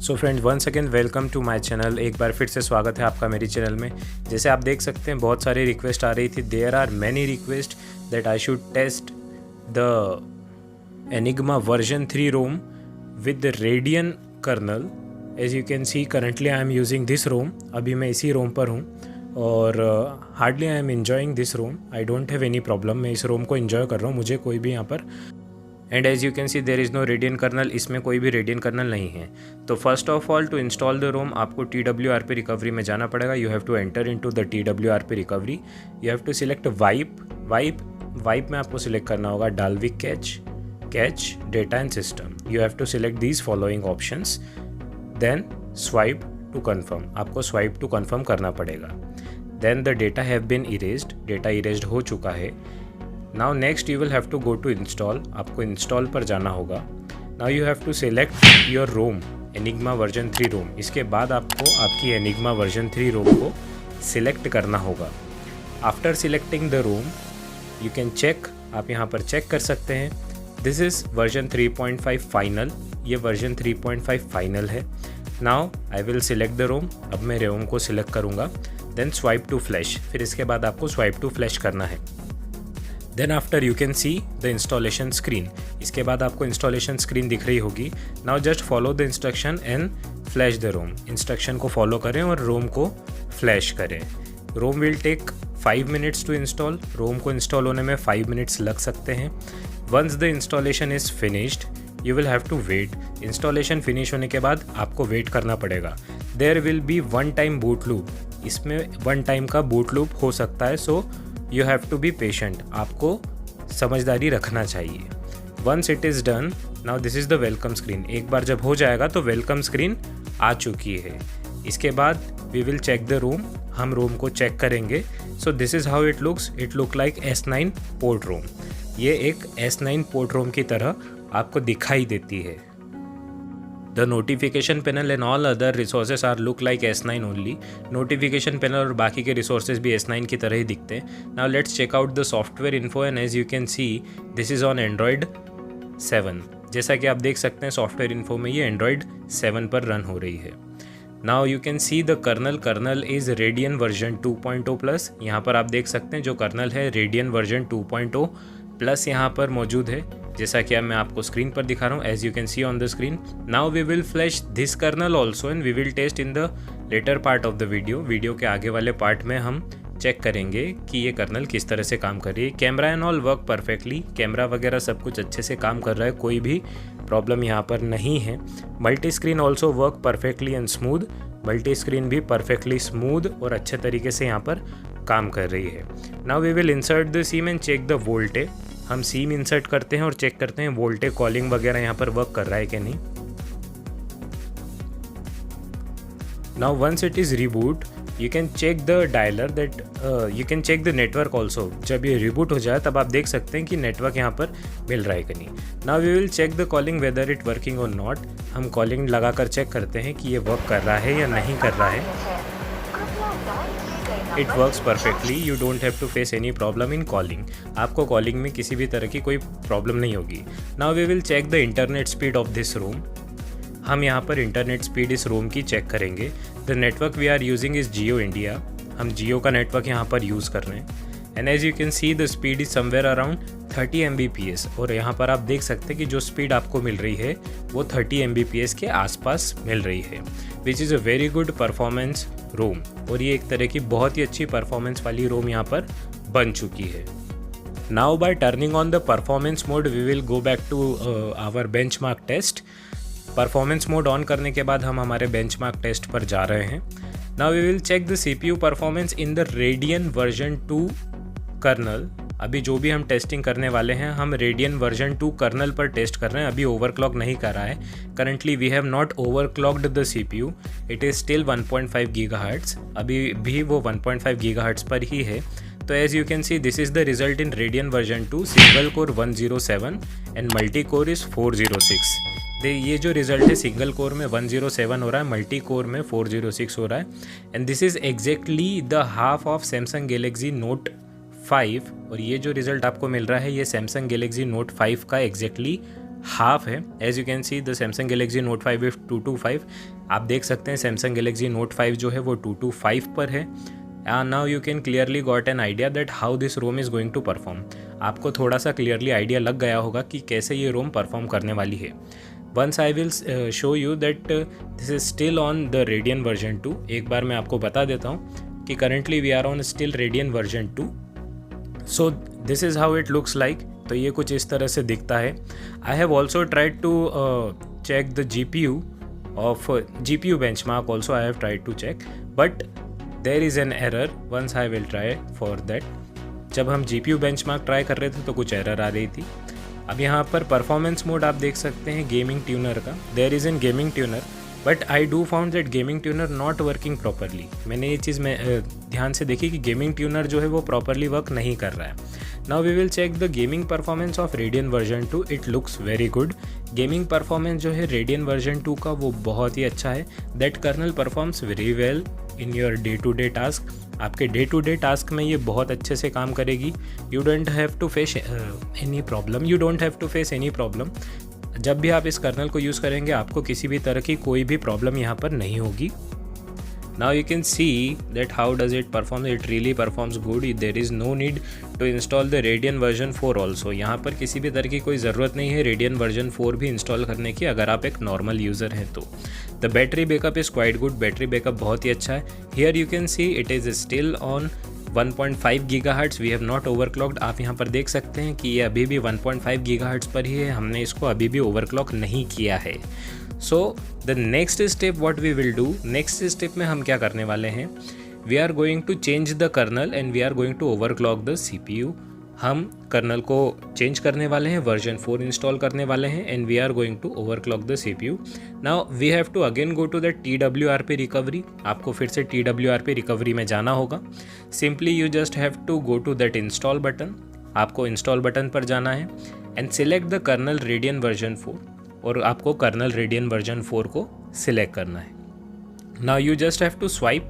So friends once again welcome to my channel. एक बार फिर से स्वागत है आपका मेरी चैनल में। जैसे आप देख सकते हैं बहुत सारी रिक्वेस्ट आ रही थी। There are many request that I should test the Enigma version 3 ROM with the Radian kernel. As you can see currently I am using this ROM. अभी मैं इसी रोम पर हूँ और hardly I am enjoying this ROM. I don't have any problem. मैं इस रोम को enjoy कर रहा हूँ, मुझे कोई भी यहाँ पर and as you can see there is no Radeon kernel. इसमें कोई भी रेडियन कर्नल नहीं है। तो first of all to install the ROM आपको TWRP रिकवरी में जाना पड़ेगा। You have to enter into the TWRP recovery. You have to select wipe में आपको सिलेक्ट करना होगा Dalvik cache data and system. You have to select these following options, then swipe to confirm. आपको swipe to confirm करना पड़ेगा। Then the data have been erased. Data erased हो चुका है। Now next you will have to go to install. आपको install पर जाना होगा। Now you have to select your ROM Enigma version 3 ROM. इसके बाद आपको आपकी एनिग्मा वर्जन 3 रोम को सिलेक्ट करना होगा। After selecting the ROM you can check, आप यहाँ पर चेक कर सकते हैं दिस इज़ वर्जन 3.5 फाइनल। ये वर्जन 3.5 फाइनल है। Now I will select the ROM. अब मैं रोम को सिलेक्ट करूँगा। Then swipe to flash. फिर इसके बाद आपको स्वाइप टू फ्लैश करना है। Then after you can see the installation screen. इसके बाद आपको इंस्टॉलेशन स्क्रीन दिख रही होगी। Now just follow the instruction and flash the ROM. Instruction को फॉलो करें और रोम को फ्लैश करें। ROM will take 5 minutes to install. ROM को इंस्टॉल होने में 5 मिनट्स लग सकते हैं। Once the installation is finished you will have to wait. Installation finish होने के बाद आपको वेट करना पड़ेगा। There will be 1 time boot loop. इसमें 1 टाइम का बूट लूप हो सकता है। So you have to be patient. आपको समझदारी रखना चाहिए। Once it is done now this is the welcome screen. एक बार जब हो जाएगा तो वेलकम स्क्रीन आ चुकी है। इसके बाद we will check the ROM. हम रोम को चेक करेंगे। So this is how it looks. It look like S9 port ROM. ये एक S9 पोर्ट रोम की तरह आपको दिखाई देती है। The notification panel and all other resources are look like S9 only. Notification panel और बाकी के resources भी S9 की तरह ही दिखते हैं। Now let's check out the software info and as you can see this is on Android 7। जैसा कि आप देख सकते हैं सॉफ्टवेयर इन्फो में ये Android 7 पर रन हो रही है। Now you can see the kernel is Radeon version 2.0 plus. यहाँ पर आप देख सकते हैं जो कर्नल है Radeon version 2.0 प्लस यहाँ पर मौजूद है, जैसा कि अब मैं आपको स्क्रीन पर दिखा रहा हूँ। As you can see on the screen. Now we will flash this kernel also and we will test in the later part of the video. Video के आगे वाले पार्ट में हम चेक करेंगे कि ये कर्नल किस तरह से काम कर रही है। Camera and all work perfectly. Camera वगैरह सब कुछ अच्छे से काम कर रहा है, कोई भी प्रॉब्लम यहाँ पर नहीं है। Multi screen also work perfectly and smooth. Multi screen भी परफेक्टली स्मूथ और अच्छे तरीके से यहाँ पर काम कर रही है। Now we will insert the SIM and check the VoLTE. हम सिम इंसर्ट करते हैं और चेक करते हैं वोल्टे कॉलिंग वगैरह यहाँ पर वर्क कर रहा है कि नहीं। Now once it is reboot you can check the dialer that you can check the network also. जब ये रिबूट हो जाए तब आप देख सकते हैं कि नेटवर्क यहाँ पर मिल रहा है कि नहीं। Now we will check the calling whether it working or not. हम कॉलिंग लगाकर चेक करते हैं कि ये वर्क कर रहा है या नहीं कर रहा है। It works perfectly. You don't have to face any problem in calling. आपको कॉलिंग में किसी भी तरह की कोई प्रॉब्लम नहीं होगी। Now we will check the internet speed of this ROM. हम यहाँ पर इंटरनेट स्पीड इस रोम की चेक करेंगे। The network we are using is Jio India. हम जियो का नेटवर्क यहाँ पर यूज़ कर रहे हैं। And as you can see the speed is somewhere around 30 Mbps। और यहाँ पर आप देख सकते हैं कि जो स्पीड आपको मिल रही है वो 30 Mbps के आसपास मिल रही है, which is a very good performance ROM. और ये एक तरह की बहुत ही अच्छी परफॉर्मेंस वाली रोम यहाँ पर बन चुकी है। Now by turning on the performance mode we will go back to our benchmark test. Performance mode on करने के बाद हम हमारे बेंचमार्क टेस्ट पर जा रहे हैं। Now we will check the CPU performance in the Radeon version 2 kernel. अभी जो भी हम टेस्टिंग करने वाले हैं हम Radeon वर्जन 2 कर्नल पर टेस्ट कर रहे हैं। अभी ओवरक्लॉक नहीं कर रहा है। Currently we have not overclocked the CPU। It is still 1.5 GHz। अभी भी वो 1.5 GHz पर ही है। तो as you can see this is the result in Radeon version 2। Single core 107 and multi core is 406। ये जो रिजल्ट है सिंगल कोर में 107 हो रहा है, मल्टी कोर में 406 हो रहा है। And this is exactly the half of Samsung Galaxy Note 5। और ये जो रिज़ल्ट आपको मिल रहा है ये सैमसंग गैलेक्सी नोट 5 का एग्जैक्टली हाफ है। As you can see the Samsung Galaxy Note 5 is 225। आप देख सकते हैं सैमसंग गैलेक्सी नोट 5 जो है वो 225 पर है। Now you can clearly got an idea that how this ROM is going to perform. आपको थोड़ा सा क्लियरली आइडिया लग गया होगा कि कैसे ये रोम परफॉर्म करने वाली है। Once I will show you that this is still on the Radeon version 2। एक बार मैं आपको बता देता हूँ कि currently we are on still Radeon version 2। So this is how it looks like. तो ये कुछ इस तरह से दिखता है। I have also tried to check the GPU of GPU benchmark also I have tried to check, but there is an error once I will try for that। जब हम GPU benchmark ट्राई कर रहे थे तो कुछ error आ रही थी। अब यहाँ पर परफॉर्मेंस मोड आप देख सकते हैं गेमिंग ट्यूनर का, there is an gaming tuner, but I do found that gaming tuner not working properly. मैंने ये चीज़ में ध्यान से देखी कि गेमिंग ट्यूनर जो है वो प्रॉपरली वर्क नहीं कर रहा है। Now we will check the gaming performance of Radeon version 2। It looks very good. Gaming performance जो है रेडियन वर्जन 2 का वो बहुत ही अच्छा है। That kernel performs very well in your day to day task. आपके डे टू डे टास्क में ये बहुत अच्छे से काम करेगी। You don't have to face any problem. जब भी आप इस कर्नल को यूज़ करेंगे आपको किसी भी तरह की कोई भी प्रॉब्लम यहाँ पर नहीं होगी। Now you can see that how does it perform. It really performs good. There is no need to install the Radeon version 4 also. यहाँ पर किसी भी तरह की कोई ज़रूरत नहीं है Radeon version 4 भी इंस्टॉल करने की अगर आप एक नॉर्मल यूज़र हैं तो। The battery backup is quite good. Battery backup बहुत ही अच्छा है। Here you can see it is still on 1.5 GHz. We have not overclocked. आप यहाँ पर देख सकते हैं कि ये अभी भी 1.5 GHz पर ही है। हमने इसको अभी भी ओवरक्लॉक नहीं किया है। So the next step what we will do, next step में हम क्या करने वाले हैं, we are going to change the kernel and we are going to overclock the CPU। हम कर्नल को चेंज करने वाले हैं, वर्जन 4 इंस्टॉल करने वाले हैं and we are going to overclock the CPU। Now we have to again go to the TWRP recovery. आपको फिर से TWRP रिकवरी में जाना होगा। Simply you just have to go to that install button. आपको इंस्टॉल बटन पर जाना है and select the kernel Radeon version 4 और आपको कर्नल रेडियन वर्जन 4 को सिलेक्ट करना है। Now you just have to swipe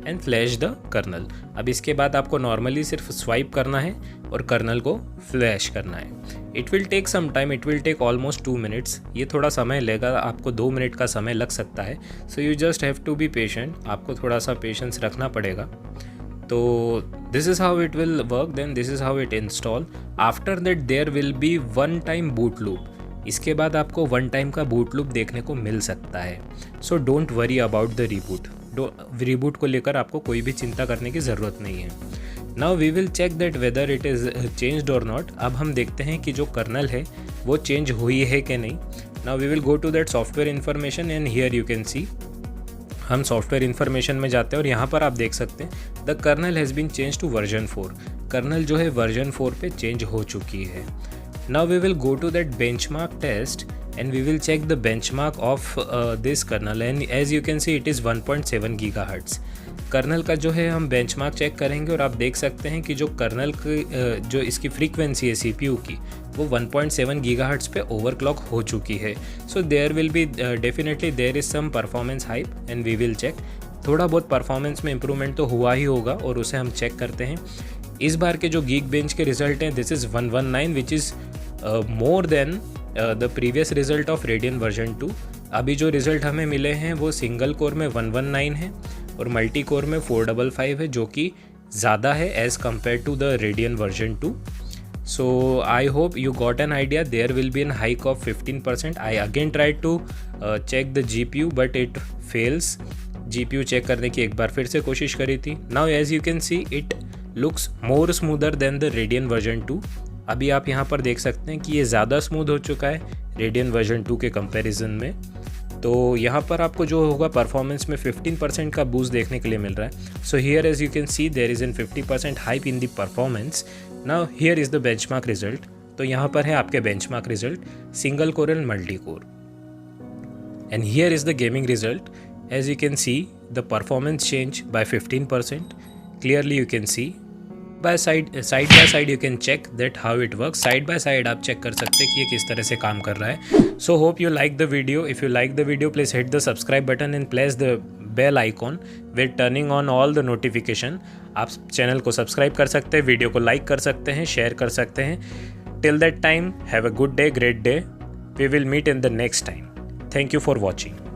and flash the kernel. अब इसके बाद आपको नॉर्मली सिर्फ स्वाइप करना है और कर्नल को फ्लैश करना है। It will take some time, it will take almost 2 minutes. ये थोड़ा समय लेगा, आपको 2 मिनट का समय लग सकता है। So you just have to be patient. आपको थोड़ा सा पेशेंस रखना पड़ेगा। तो this is how it will work, then this is how it install. After that there will be 1 time boot loop. इसके बाद आपको 1 टाइम का बूट लूप देखने को मिल सकता है। So don't worry about the reboot को लेकर आपको कोई भी चिंता करने की ज़रूरत नहीं है। Now we will check that whether it is changed or not. अब हम देखते हैं कि जो कर्नल है वो चेंज हुई है कि नहीं। Now we will go to that software information and here you can see. हम सॉफ्टवेयर इन्फॉर्मेशन में जाते हैं और यहाँ पर आप देख सकते हैं the kernel has been change to version 4। Kernel जो है वर्जन 4 पे चेंज हो चुकी है। Now we will go to that benchmark test and we will check the benchmark of this kernel and as you can see it is 1.7 GHz। Colonel का जो है हम बेंचमार्क चेक करेंगे और आप देख सकते हैं कि जो कर्नल की जो इसकी फ्रीक्वेंसी है CPU की वो 1.7 GHz पे ओवरक्लॉक हो चुकी है। So there will be definitely there is some performance hype and we will check. थोड़ा बहुत परफॉर्मेंस में इम्प्रूवमेंट तो हुआ ही होगा और उसे हम चेक करते हैं। इस बार के जो गीक बेंच के रिजल्ट हैं this is 119 which is more than the previous result of Radeon version 2। अभी जो रिजल्ट हमें मिले हैं वो सिंगल कोर में 119 है और मल्टी कोर में 455 है, जो कि ज़्यादा है as compare to the Radeon version 2। So I hope you got an idea. There will be an hike of 15%। I again try to check the GPU but it fails. GPU check करने की एक बार फिर से कोशिश करी थी। Now as you can see it looks more smoother than the Radeon version 2। अभी आप यहाँ पर देख सकते हैं कि ये ज़्यादा स्मूथ हो चुका है रेडियन वर्जन 2 के कंपैरिजन में। तो यहाँ पर आपको जो होगा परफॉर्मेंस में 15% का बूस्ट देखने के लिए मिल रहा है। So here as you can see there is an 50% hype in the performance. Now here is the benchmark result. तो यहाँ पर है आपके benchmark result single core and multi core and here is the gaming result. As you can see the performance change by 15%। Clearly you can see side by side you can check that how it work. Side by side आप check कर सकते हैं कि ये किस तरह से काम कर रहा है। So hope you like the video. If you like the video please hit the subscribe button and press the bell icon with turning on all the notification. आप चैनल को सब्सक्राइब कर सकते हैं, वीडियो को लाइक कर सकते हैं, share कर सकते हैं। Till that time have a good day, great day. We will meet in the next time. Thank you for watching.